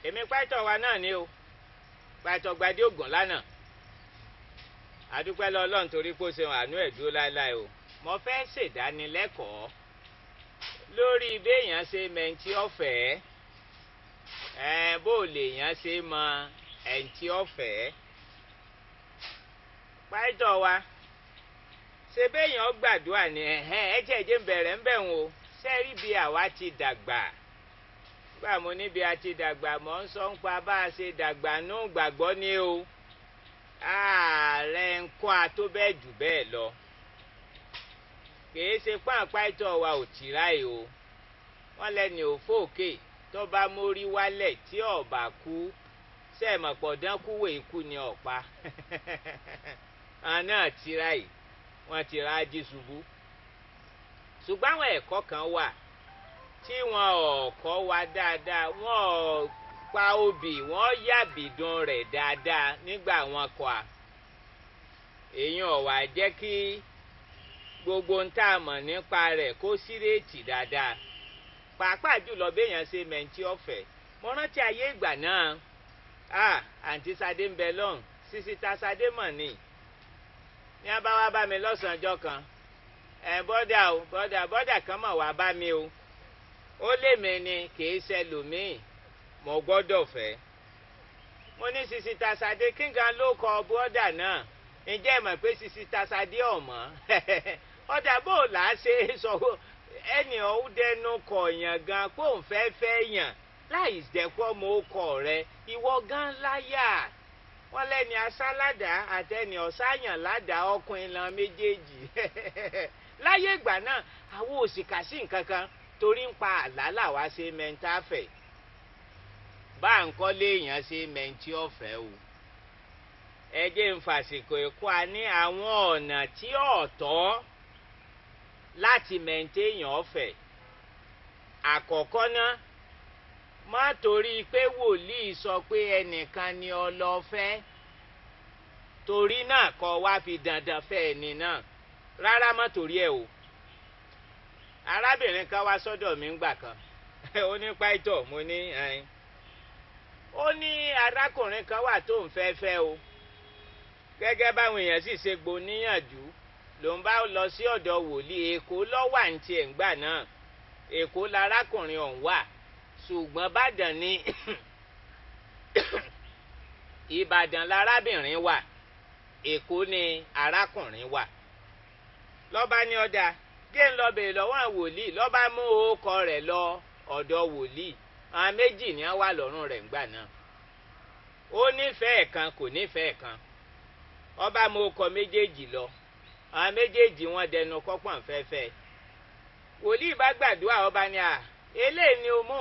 èmi pàìtọ́ wa náà ni o pàìtọ́ Gbadé Ògùn lánàá adúpẹ́ lọ Ọlọ́run torí pé ó ṣe àánú ẹ̀ dúró láéláé o mo fẹ́ ṣèdánilẹ́kọ̀ọ́ lórí béèyàn ṣe mẹ́ntì ọ̀fẹ́ bó lèèyàn ṣe mọ ẹ̀ǹtì ọ̀fẹ́ pàìtọ́ wa ṣe béèyàn gbàdúrà ní ẹ̀jẹ̀ ń bẹ̀rẹ̀ ń bẹ̀ wọn o sẹ́rí bí àwa ti dàgbà gbà mo níbi a ti dàgbà mọ́ ń sọ ń pa bá a ṣe dàgbà nú gbàgbọ́ ni o ààrẹ ń kọ́ a tó bẹ́ẹ̀ jù bẹ́ẹ̀ lọ kìí ṣe pàǹpá ìtọ́ wa ò tìráì o wọ́n lẹ́ni òfò òkè tó bá mórí wálẹ̀ tí ọ̀bà kú sẹ́ẹ̀mọ̀pọ̀ dánkúwò ikú ni ọ̀pá àná tìráì wọ́n ti ra jí ṣubú ṣùgbọ́n àwọn ẹ̀kọ́ kan wà tí wọn ò kọ́ wa dáadáa wọn ò pa obì wọn yàbìdùn rẹ̀ dáadáa nígbà wọn kọ́ a èèyàn ò wá jẹ́ kí gbogbo ń tà mọ̀ nípa rẹ̀ kó sírètì dáadáa pàápàá jùlọ béèyàn ṣe mẹ́ntì ọ̀fẹ́ mo rántí ayé ìgbà náà àǹtí Sadé ń bẹ lọ́hùn sísítà Sadé mọ̀ ni ní a bá wá bá mi lọ́sàn-án ọjọ́ kan bọ́dà kan mọ̀ wá bá mi o ó lè mi ni kìí ṣẹlòmíì mo gbọ́dọ̀ fẹ́ mo ní sísítà Sadé kí n kan ló kọ bọ́dà náà ǹjẹ́ ẹ mọ̀ pé sísítà Sadé ọ̀mọ́ ọ̀dà bò là á ṣe sọ ẹnì ọ̀hún dẹnu kọ̀ọ̀yàn gan pé òun fẹ́ yàn láì jẹ́pọ̀ mo kọ̀ rẹ ìwọ gan láyà wọ́n lẹ́ni asálàdá àtẹni ọ̀sáyàn ládàá ọkùnrin lan méjèèjì láyé ìgbà náà àwọn òṣìkà sí nǹkan kan torí ń pa àlá làwa ṣe mẹ́ńtà fẹ̀ bá ń kọ́ léèyàn ṣe mẹ́ńtì ọ̀fẹ́ o ẹ jẹ́ ń fàsìkò ẹ̀kọ́ a ní àwọn ọ̀nà tí ọ̀tọ̀ láti mẹ́ńtẹ́yàn ọ̀fẹ́ àkọ́kọ́ náà má torí pé wòlíì sọ pé ẹnìkan ni ọlọ́fẹ́ torí náà kọ́ wá fi dandan fẹ́ ẹni náà rárá má torí ẹ̀ o arábìnrin kan wá sọ́dọ̀ mi ńgbà kan ó ní pàìtọ́ mo ní ó ní arákùnrin kan wà tó ń fẹ́ o gẹ́gẹ́ báwọn èèyàn sì ṣe gbò níyànjú ló ń bá lọ sí ọ̀dọ̀ wòlíì Èkó lọ́wọ́ àǹtí ẹ̀ ńgbà náà Èkó larákùnrin ọ̀hún wà ṣùgbọ́n Ìbàdàn ni Ìbàdàn lárábìnrin wà Èkó ni arákùnrin wà lọ́ba ní ọ̀dà gé ń lọ bèèrè lọ́wọ́ wòlíì lọ́ba mú orúkọ rẹ̀ lọ ọ̀dọ̀ wòlíì àwọn méjì ni wọ́n wà lọ́rùn rẹ̀ ńgbà náà ó nífẹ̀ẹ́ kan kò nífẹ̀ẹ́ kan ọba mú orúkọ méjèèjì lọ àwọn méjèèjì wọn dẹnu kọ́pọ̀n fẹ́fẹ́ wòlíì bá gbàdúrà ọba ní eléyìí ni o mú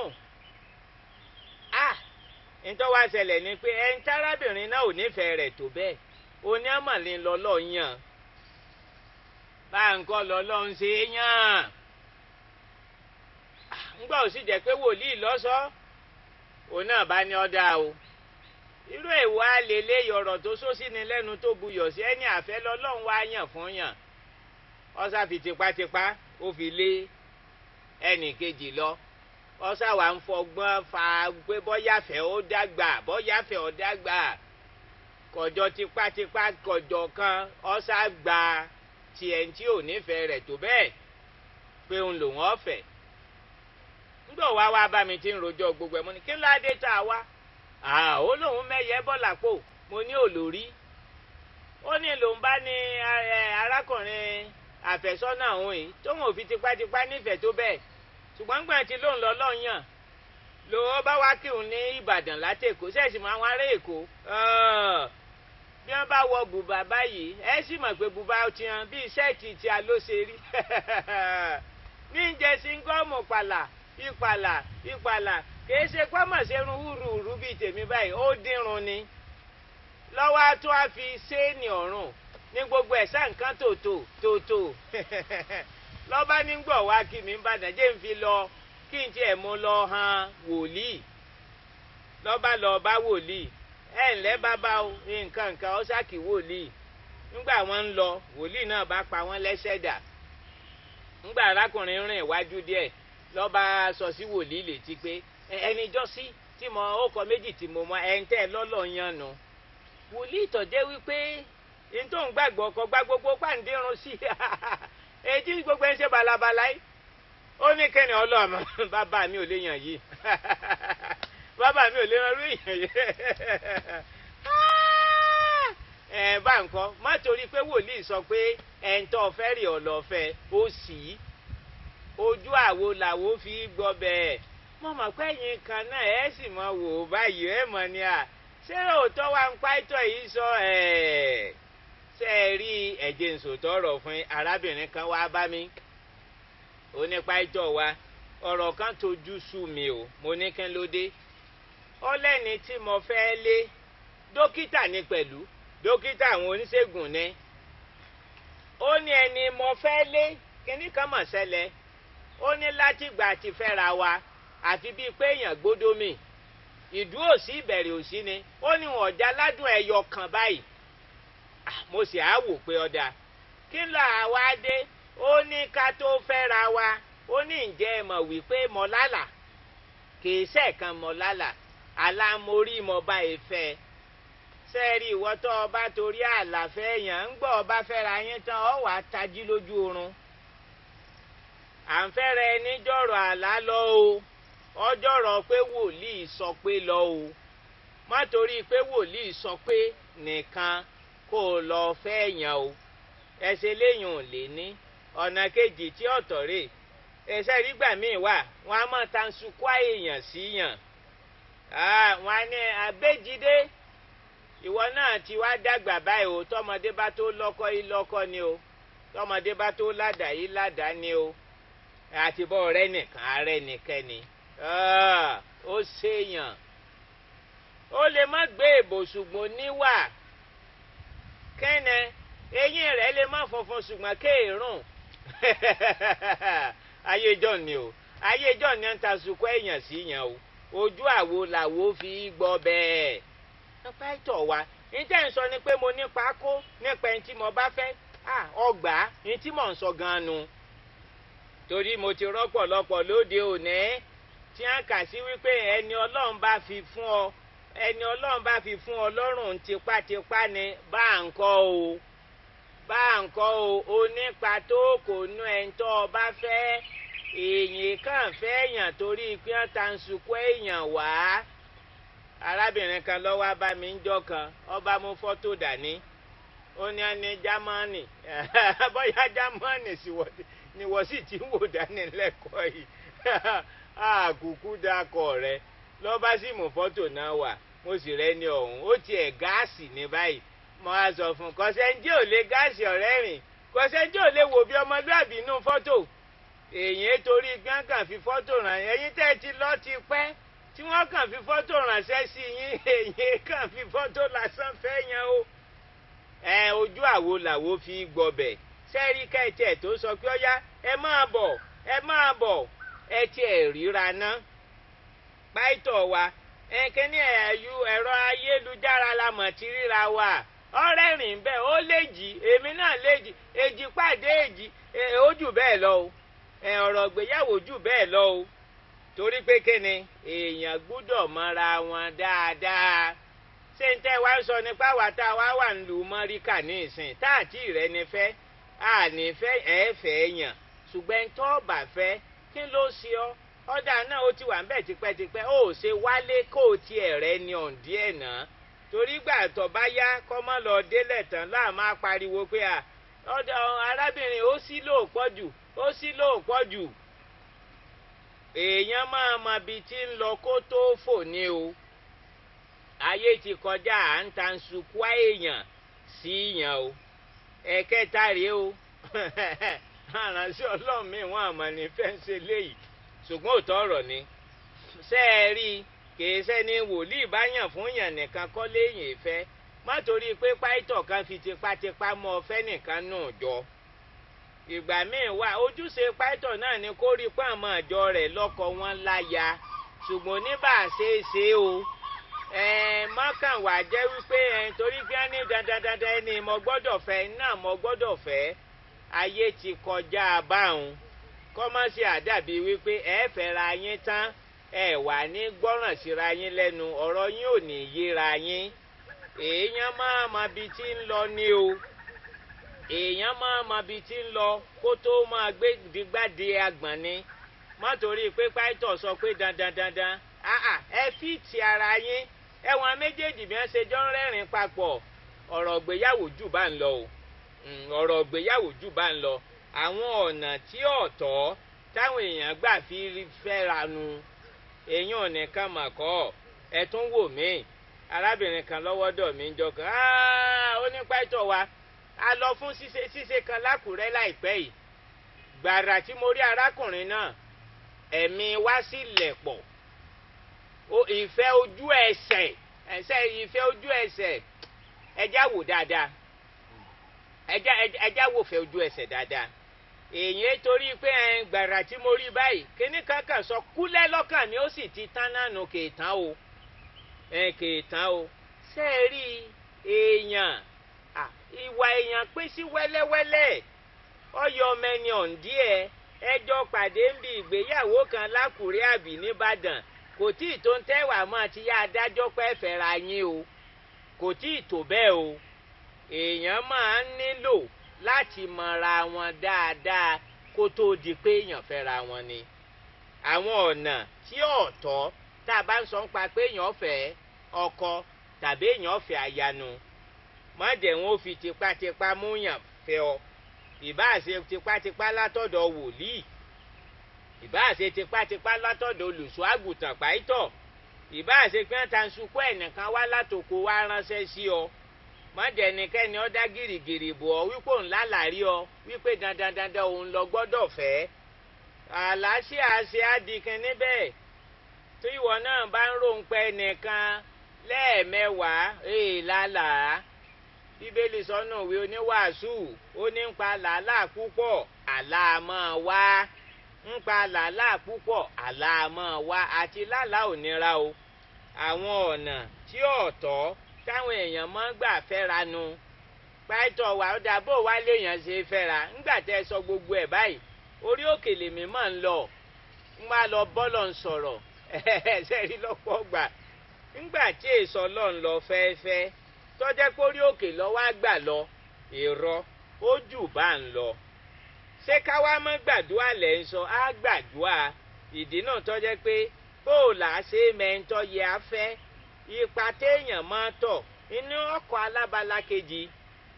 nítorí wá ṣẹlẹ̀ ni pé ẹni tárábìnrin náà ò nífẹ̀ẹ́ rẹ̀ tó bẹ́ẹ̀ oní àmọ̀lẹ́ lọ́lọ́ yàn bá nǹkan lọ́lọ́ ń ṣe é yàn ńgbà ò sì jẹ́ pé wòlíì lọ́sọ́ òun náà bá ní ọ̀dà o irú ìwà lélẹ́yìí ọ̀rọ̀ tó sósì ní lẹ́nu tó buyọ̀ sí ẹni àfẹ́ lọ́lọ́run wá yàn fún yàn ọ̀sà fi tipátipá ó fi lé ẹnì kejì lọ ọ̀sà wà ń fọgbọ́n fa pé bọ́yàfẹ́ ó dàgbà bọ́yàfẹ́ ó dàgbà kọjọ tipátipá kọjọ kan ọ̀sà gba tiẹ̀ tí ò nífẹ̀ẹ́ rẹ̀ tó bẹ́ẹ̀ pé òun lòun ọ̀fẹ́ ńgbọ̀ wá bá mi ti ń rojọ́ gbogbo ẹ̀ mo ní kí ló dé tá a wá ó lóun mẹ́yẹ bọ́làpò mo ní olórí ó ní lòun bá ní arákùnrin àfẹ́sọ́nà òun yìí tóun ò fi tipátipá nífẹ̀ẹ́ tó bẹ́ẹ̀ ṣùgbọ́n gbọ́n ti lóun lọ lọ́yàn lòun bá wá kí òun ní Ìbàdàn látẹ̀kọ́ sẹ́ẹ̀sì mọ́ àwọn ará Èkó bí wọ́n bá wọ bùbá báyìí ẹ sì mọ̀ pé bùbá ti hàn bíi ṣẹ́ẹ̀tì tí a ló ṣe rí ní jẹ́ síngọ́ọ̀mù ìpàlà kìí ṣe pọ́mọ̀ ṣerun húrùhùrù bíi tèmi báyìí ó dínrun ni lọ́wọ́ tó a fi séènì ọ̀run ní gbogbo ẹ̀sà nǹkan tòótò lọ́ba nígbọ̀ wá kí mi ń bàdàn jẹ́ ń fi lọ kí n tiẹ̀ mú lọ han wòlíì lọ́ba lọ bá wòlíì ǹlẹ́ bàbá o nǹkan ó ṣàkí wòlíì nígbà wọ́n ń lọ wòlíì náà bá pa wọ́n lẹ́sẹ̀ dà nígbà arákùnrin rìn iwájú díẹ̀ lọ́ba sọ sí wòlíì létí pé ẹni jọ́sí tí mo ó kọ méjì tí mo mọ ẹni tẹ́ lọ́lọ́ yan nu wòlíì tọ̀jẹ́ wípé n tó ń gbàgbọ́ ọkọ̀ gbá gbogbo pàǹdírun sí èyí gbogbo ẹ̀ ń ṣe balabala yìí ó ní kẹ́ni ọlọ́mọ bàbá mi ò lè yàn yìí bàbá mi ò lè rán lóyìn yìí bá nǹkan má torí pé wòlíì sọ pé ẹ̀ńtọ́ fẹ́ rí ọ̀lọ́fẹ́ ó sì ojú àwo làwo fi gbọ́ bẹ́ẹ̀ mo mọ̀ pé ẹ̀yin kan náà ẹ̀ sì mọ̀ wò ó báyìí ẹ̀ mọ̀ ni à ṣé òótọ́ wa ń pàìtọ́ yìí sọ ṣe é rí ẹ̀jẹ̀ nsòtọ́ ọ̀rọ̀ fún arábìnrin kan wá bá mi ó ní pàìtọ́ wa ọ̀rọ̀ kan tójú sú mi o mo ní kí n ló dé ó lẹ́ni tí mo fẹ́ lé dókítà ní pẹ̀lú dókítà àwọn oníṣègùn ni ó ní ẹni mo fẹ́ lé kíní kan mọ̀ ṣẹlẹ̀ ó ní látìgbà tí fẹ́ra wa àfi bíi pé èèyàn gbódó mi ìdúró sí ìbẹ̀rẹ̀ òsì ni ó ní wọn ọ̀já ládùn ẹyọ kan báyìí mo sì á wò pé ọ̀dà kí ló àwa dé ó ní ká tó fẹ́ra wa ó ní ǹjẹ́ ẹ mọ̀ wípé mọ̀lálà kì í ṣẹ̀kan mọ̀lálà alámorí mọ̀ bá ẹ fẹ́ sẹ́ẹ̀rì ìwọ tó ọba torí àlàfẹ́ yàn ń gbọ́ ọba fẹ́ra yín tán ọ wàá tají lójú oorun à ń fẹ́ra ẹni jọ̀rọ̀ àlá lọ o ọjọ́rọ̀ pé wòlíì sọ pé lọ o má torí pé wòlíì sọ pé nìkan kó o lọ fẹ́ yàn o ẹsẹ̀ léyìn ò lè ní ọ̀nà kejì tí ọ̀tọ̀ rè ẹsẹ̀ rígbà míì wà wọn á mọ̀ ta ń sunkún èèyàn sí yàn wọn á ní Abéjídé ìwọ náà ti wá dàgbà báyìí o tọmọdé bá tó lọ́kọ yìí lọ́kọ ni o tọmọdé bá tó ládàá yìí ládàá ni o àti bọ́ ọ̀rẹ́ nìkan ààrẹ nìkan ni ó ṣèyàn ó lè má gbé èbò ṣùgbọ́n níwà kẹ́nẹ eyín rẹ̀ lè má funfun ṣùgbọ́n kéèrùn ayé jọ̀ ni o ayé jọ̀ ni ń ta sunkún èèyàn sí yàn o ojú àwo làwo fi gbọ́ bẹ́ẹ̀ nípa ìtọ̀ wa ní tẹ́ ń sọ ni pé mo nípa kó nípa ẹni tí mo bá fẹ́ ọgbà ní tí mò ń sọ gan-an nu torí mo ti rọ́pọ̀lọpọ̀ lóde òní tí a kà sí wípé ẹni Ọlọ́run bá fi fún ọ ẹni Ọlọ́run bá fi fún ọ lọ́rùn tipátipá ni bá ń kọ́ o bá ń kọ́ o onípa tó kò nú ẹni tó o bá fẹ́ èèyàn kàn fẹ́ èèyàn torí pé wọ́n ta ń sunkún èèyàn wá arábìnrin kan ló wá bá mi ń jọ́ kan ó bá mú fọ́tò dání ó ní ẹni Jámánì bóyá Jámánì ni wọ́n sì ti ń wò dání lẹ́kọ̀ọ́ yìí àkùkù dákọ̀ rẹ ló bá sì mú fọ́tò náà wá mo sì rẹ́ni ọ̀hún ó tiẹ̀ gáàsì ní báyìí mo á sọ fún kọ́sẹ́ńjì ò lè gáàsì ọ̀rẹ́ rìn kọ́sẹ́ńjì ò lè wò bí ọmọlúàbí inú fọ́tò èyí torí gbọ́n fi fọ́tò ràn ẹ̀yin tẹ́ ti lọ ti pẹ́ tí wọ́n kàn fi fọ́tò ránṣẹ́ sí yín èyí kàn fi fọ́tò lásán fẹ́ yẹn o ojú àwo làwo fi gbọbẹ̀ sẹ́rí kẹ́tẹ̀ tó sọ pé ọ̀yá ẹ máa bọ̀ ẹ tiẹ̀ ríra ná pàìtọ̀ wa kíní ẹ̀rọ ayélujára la mọ̀ ti ríra wa ọ̀rẹ́ rìn bẹ́ẹ̀ ó léjì èmi náà léjì èjì pàdé èjì ó jù bẹ́ẹ̀ lọ o ọ̀rọ̀ ìgbéyàwó jù bẹ́ẹ̀ lọ o torí pé kíni èèyàn gbúdọ̀ mọ́ra wọn dáadáa ṣé n tẹ́ wá sọ nípa wà tá a wá wà ń lu mọ́ríkà ní ìsìn táàtì rẹ ni fẹ́ àní fẹ́ ẹ̀ẹ́fẹ́ yàn ṣùgbọ́n tó bá fẹ́ kí ló ṣe ọ́ ọ̀dà náà ó ti wà ń bẹ̀ tipẹ́tipẹ́ ó ṣe wálé kó o tiẹ̀ rẹ ní ọ̀ǹdí ẹ̀ náà torí gbà tó bá yá kọ́ mọ́ lọ délẹ̀ tán láà máa pariwo pé ọ̀dà arábìnrin ó sì lóòpọ̀ jù èèyàn máa mọ ibi tí ń lọ kó tó fò ní o ayé ti kọjá à ń ta sunkún èèyàn sí yàn o ẹ̀kẹta rèé o àránṣẹ́ Ọlọ́run mi wọn àmọ́ ní fẹ́ǹsì léyìí ṣùgbọ́n òótọ́ ọ̀rọ̀ ni ṣé ẹ rí i kìí sẹ́ni wòlíì bá yàn fún yàn nìkan kọ́ léyìn ìfẹ́ má torí pé pàìtọ̀ kan fi tipátipá mọ́ ọ fẹ́ nìkan náà jọ ìgbà míì wà ojúṣe pàìtọ̀ náà ni kó rí pàmò àjọ rẹ̀ lọ́kọ wọn láya ṣùgbọ́n ní bá a ṣe é ṣe o mọ́kànwá jẹ́ wípé torí pé ní dandandandan ẹni mo gbọ́dọ̀ fẹ́ náà mo gbọ́dọ̀ fẹ́ ayé ti kọjá báwọn kọ́mọ́sí àdàbí wípé ẹ fẹ́ra yín tán ẹ wà ní gbọ́ràn síra yín lẹ́nu, ọ̀rọ̀ yín ò ní yéra yín. Èèyàn máa mọ ibi tí ń lọ ní o, èèyàn máa mọ ibi tí ń lọ kó tó máa gbé digbáde agbọ̀n ni. Má torí pé pásítọ̀ sọ pé dandan dandan, ẹ fìtì ara yín. Ẹ̀wọ̀n méjèèjì bí wọ́n ṣe jọ ń rẹ́rìn papọ̀, ọ̀rọ̀ ìgbéyàwó jù bá ń lọ o, ọ̀rọ̀ ìgbéyàwó jù bá ń lọ. Àwọn ọ̀nà tí ọ̀tọ̀ táwọn èèyàn gbà fi fẹ́ra nu, èèyàn ò nìkan mà kọ́. Ẹ tún wò mí, arábìnrin kan lọ́wọ́dọ̀ mi ń jọ kan, ó ní pásítọ̀ wa, a lọ fún ṣíṣe kan lákùrẹ́ láìpẹ́ yìí. Gbàrà tí mo rí arákùnrin náà, ẹ̀mí wá sí lẹ̀pọ̀. Ìfẹ́ ojú ẹsẹ̀, ìfẹ́ ojú ẹsẹ̀, ẹjá wò dáadáa, ẹjá wò fẹ́ ojú ẹsẹ̀ dáadáa. Èyí torí pé gbàrà tí mo rí báyìí, kíní kankan sọ kúlẹ̀ lọ́kàn mi, ó sì ti tán náà nù, kèétán o, kèétán o. Ṣé ẹ rí èèyàn, ìwà èèyàn pín sí wẹ́lẹ́wẹ́lẹ́. Ọyọ mẹ́ni ọ̀ǹdí ẹjọ́ pàdé ń bi ìgbéyàwó kan lákùrẹ́ àbí nìbàdàn, kò tí ì tó ń tẹ́wà mọ́ ti yá adájọ́ pẹ́ fẹ́ra yín o, kò tí ì tó bẹ́ẹ̀ o. Èèyàn máa ń nílò láti mọra wọn dáadáa kó tó di pé èèyàn fẹ́ra wọn ni. Àwọn ọ̀nà tí ọ̀tọ̀ tá a bá ń sọ ń pa pé èèyàn fẹ́ ọkọ tàbí èèyàn fẹ́ ayanu, má jẹ́ wọn ó fi tipátipá múyàn fẹ́ ọ. Ìbáà ṣe tipátipá látọ̀dọ̀ wòlíì, ìbáà ṣe tipátipá látọ̀dọ̀ olùṣọ́ àgùntàn pàítọ̀, ìbáà ṣe pé wọ́n ta ń sunkún ẹnìkan wá látòkò wá ránṣẹ́ sí ọ. Má jẹ́ ẹnikẹ́ni ó dá gìrìgìrì bò ọ wípé òun lálàrí ọ, wípé dandan dandan òun lọ gbọ́dọ̀ fẹ́. Àlàáṣíà ṣe àdìkan níbẹ̀. Tí ìwọ náà bá ń ròǹpẹ́ nìkan lẹ́ẹ̀mẹ́wàá, lálàá. Bíbélì sọ́nà òwe oníwàásù, ó ní ń pa làálàá púpọ̀, àlá máa wá. Ń pa làálàá púpọ̀, àlá máa wá. Àti lálàá ò nira o. Àwọn ọ̀nà tí ọ̀tọ̀ táwọn èèyàn máa ń gbà fẹ́ra nu. Pásítọ̀ wa ó dà bó wá léèyàn ṣe fẹ́ra. Ńgbà tẹ́ sọ gbogbo ẹ̀ báyìí, orí òkè lèmi máa ń lọ. Ń máa lọ bọ́lọ̀ ń sọ̀rọ̀. Ẹ̀ṣẹ̀ rí lọ́pọ̀ gbà. Ńgbà tí èso Ọlọ́run lọ fẹ́ẹ́fẹ́, tọ́jẹ́ pé orí òkè lọ́wọ́ àgbà lọ, irọ́ ó jù bá ń lọ. Ṣé káwá mọ́ gbàdúrà lẹ́ ń sọ? Á gbàdúrà. Ìdí náà tọ́jẹ́ pé bóòlà ṣe mẹ́ńtọ́ yẹ afẹ́, ipa téèyàn máa tọ̀ inú ọkọ̀ alábala kejì.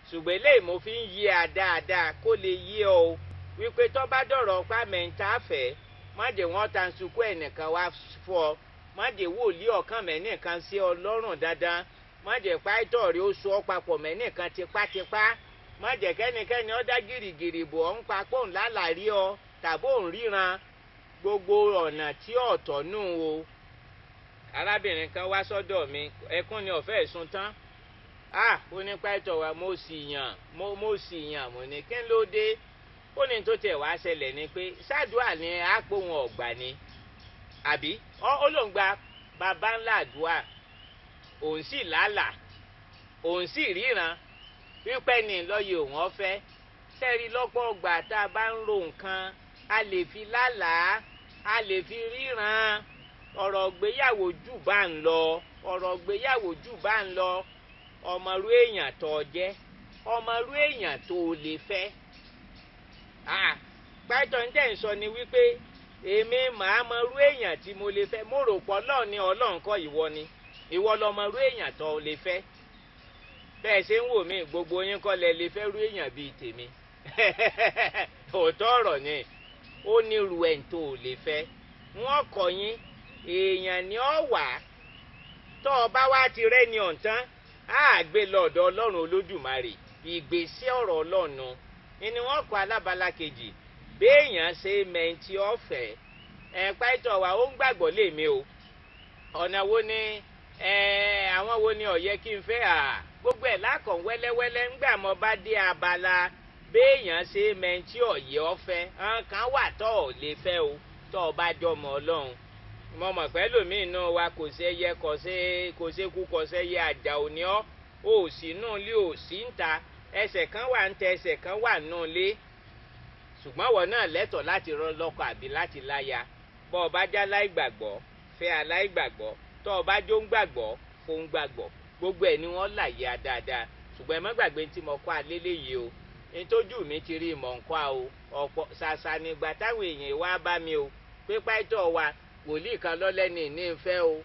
Ṣùgbọ́n eléyìí mo fi ń yí a dáadáa kó lè yí ọ o, wípé tó bá dọ̀rọ̀ pa mẹ́ńtà fẹ́, má jẹ́ wọ́n ta sunkún ẹnìkan wá fọ́, má jẹ́ wòlíì ọ̀kan mẹ́nìkan sí ọ lọ́rùn dáadáa, má jẹ́ pásítọ̀ rí ó so ọ́ papọ̀ mẹ́nìkan tipátipá, má jẹ́ kẹ́nikẹ́ni ó dá gìrìgìrì bò ọ́ ń papọ̀ ńlá làrí ọ tàbí òun ríran. Gbogbo ọ̀nà tí ọ̀tọ̀ nù o. Arábìnrin kan wá sọ́dọ̀ mi, ẹkún ni ọ̀fẹ́ ìsun tán. Ó ní pásítọ̀ wa mo sì yàn, mo ní kí ló dé? Ó ní tó tẹ̀ wá ṣẹlẹ̀ ni pé ṣáàdúà ni àpò wọn ọ̀gbà ni, àbí ó lóun gba bàbá ńlá àdúà, òun sì lálà, òun sì ríran wípé ní lọ́yẹ̀ òun ọ̀fẹ́. Sẹ́rí lọ́pọ̀ ọgbà tá a bá ń ro nǹkan, a lè fi lálàá, a lè fi ríran. Ọ̀rọ̀ ìgbéyàwó jù bá ń lọ, ọ̀rọ̀ ìgbéyàwó jù bá ń lọ. Ọmọrú èèyàn tó jẹ́, ọmọrú èèyàn tó lè fẹ́. Pásítọ̀ ń tẹ̀ ń sọ ni wípé èmi màá mọrú èèyàn tí mo lè fẹ́. Mo rò pọ̀ Ọlọ́run ni, Ọlọ́run kọ́ ìwọ ni. Ìwọ lọmọrú èèyàn tó lè fẹ́. Bẹ́ẹ̀ ṣe ń wò mí, gbogbo yín kọ́ lẹ lè fẹ́ rú èèyàn bíi tèmi. Òótọ́ ọ̀rọ̀ ni, ó ní ru ẹ̀ tó lè fẹ́. Wọ́n kọ̀ yín, èèyàn ni ọ wà. Tọ́ ọ bá wá ti rẹ́ ni ọ̀ǹtán, á gbé lọ́dọ̀ Ọlọ́run Olódùmarè. Ìgbésí ọ̀rọ̀ Ọlọ́run ni wọ́n kọ́ alábala kejì. Béèyàn ṣe mẹ́ntì ọ̀fẹ́. Pásítọ̀ wa ó ń gbàgbọ́ lèmi o. Ọ̀nà wo ni àwọn wo ni ó yẹ kí n fẹ́? Gbogbo ẹ̀ lákàn wẹ́lẹ́wẹ́lẹ́ ńgbà mo bá dé abala béèyàn ṣe mẹ́ntì ọ̀yẹ́ ọ̀fẹ́. Kan wà tọ́ ò lè fẹ́ o, tọ́ ọ bá jọmọ Ọlọ́run. Mo mọ̀ pé lómìn náà wa kò ṣe yẹ kò ṣe kú kò ṣe yẹ àjà òní ọ́. O sì nù lé o sì ń ta. Ẹsẹ̀ kan wà ń tẹ, ẹsẹ̀ kan wà nù lé. Ṣùgbọ́n wọ́n náà lẹ́tọ̀ọ́ láti rán lọ́kọ àbí láti láya. Bọ́ ọ bá já láì gbàgbọ́, fẹ́ aláìgbàgbọ́ tó o bá jó ń gbàgbọ́ fóun gbàgbọ́ gbogbo ẹ̀ ni wọ́n láyé a dáadáa ṣùgbọ́n ẹ má gbàgbé tí mo kọ́ alélé yìí o nítòjú mi ti rí ìmọ̀ nǹkan o ọ̀pọ̀ ṣàṣà nígbà táwọn èèyàn wá bá mi o pé pàìtọ́ wa wòlíì kan lọ́lẹ́ni ní ìfẹ́ o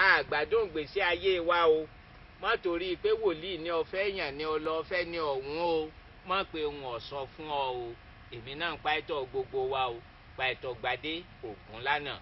àgbàdo ìgbésí ayé wa o má torí pé wòlíì ní ọ̀fẹ́ èèyàn ní ọlọ́fẹ́ ní ọ̀hún o má pé òun ọ̀sọ́ fún ọ o èmi náà ń pàìtọ́ gbogbo wa o pàìtọ́ Gbadé Ògúnlànà.